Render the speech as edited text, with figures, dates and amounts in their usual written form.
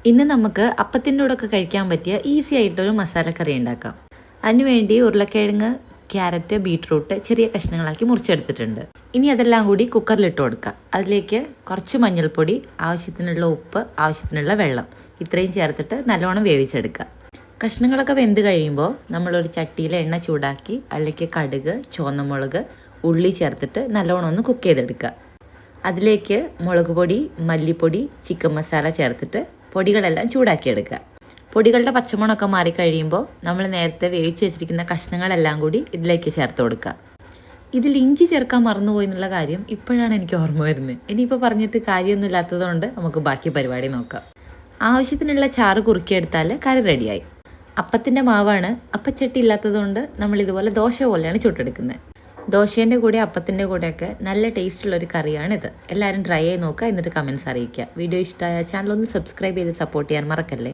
ഇന്ന് നമുക്ക് അപ്പത്തിൻ്റെ കൂടെയൊക്കെ കഴിക്കാൻ പറ്റിയ ഈസി ആയിട്ടൊരു മസാലക്കറി ഉണ്ടാക്കാം. അതിനുവേണ്ടി ഉരുളക്കിഴങ്ങ്, ക്യാരറ്റ്, ബീട്രൂട്ട് ചെറിയ കഷ്ണങ്ങളാക്കി മുറിച്ചെടുത്തിട്ടുണ്ട്. ഇനി അതെല്ലാം കൂടി കുക്കറിലിട്ട് കൊടുക്കുക. അതിലേക്ക് കുറച്ച് മഞ്ഞൾപ്പൊടി, ആവശ്യത്തിനുള്ള ഉപ്പ്, ആവശ്യത്തിനുള്ള വെള്ളം ഇത്രയും ചേർത്തിട്ട് നല്ലോണം വേവിച്ചെടുക്കുക. കഷ്ണങ്ങളൊക്കെ വെന്ത് കഴിയുമ്പോൾ നമ്മളൊരു ചട്ടിയിൽ എണ്ണ ചൂടാക്കി അതിലേക്ക് കടുക്, ചുവന്നമുളക്, ഉള്ളി ചേർത്തിട്ട് നല്ലോണം ഒന്ന് കുക്ക് ചെയ്തെടുക്കുക. അതിലേക്ക് മുളക് പൊടി, മല്ലിപ്പൊടി, ചിക്കൻ മസാല ചേർത്തിട്ട് പൊടികളെല്ലാം ചൂടാക്കിയെടുക്കുക. പൊടികളുടെ പച്ചമണമൊക്കെ മാറിക്കഴിയുമ്പോൾ നമ്മൾ നേരത്തെ വേവിച്ച് വെച്ചിരിക്കുന്ന കഷ്ണങ്ങളെല്ലാം കൂടി ഇതിലേക്ക് ചേർത്ത് കൊടുക്കുക. ഇതിൽ ഇഞ്ചി ചേർക്കാൻ മറന്നുപോയി എന്നുള്ള കാര്യം ഇപ്പോഴാണ് എനിക്ക് ഓർമ്മ വരുന്നത്. ഇനിയിപ്പോൾ പറഞ്ഞിട്ട് കാര്യമൊന്നും ഇല്ലാത്തതുകൊണ്ട് നമുക്ക് ബാക്കി പരിപാടി നോക്കാം. ആവശ്യത്തിനുള്ള ചാറ് കുറുക്കിയെടുത്താൽ കറി റെഡിയായി. അപ്പത്തിൻ്റെ മാവാണ്. അപ്പച്ചട്ടി ഇല്ലാത്തതുകൊണ്ട് നമ്മൾ ഇതുപോലെ ദോശ പോലെയാണ് ചുട്ടെടുക്കുന്നത്. ദോശേൻ്റെ കൂടെ അപ്പത്തിൻ്റെ കൂടെയൊക്കെ നല്ല ടേസ്റ്റുള്ളൊരു കറിയാണിത്. എല്ലാവരും ട്രൈ ചെയ്ത് നോക്കുക, എന്നിട്ട് കമൻറ്റ്സ് അറിയിക്കുക. വീഡിയോ ഇഷ്ടമായ ചാനൽ ഒന്ന് സബ്സ്ക്രൈബ് ചെയ്ത് സപ്പോർട്ട് ചെയ്യാൻ മറക്കല്ലേ.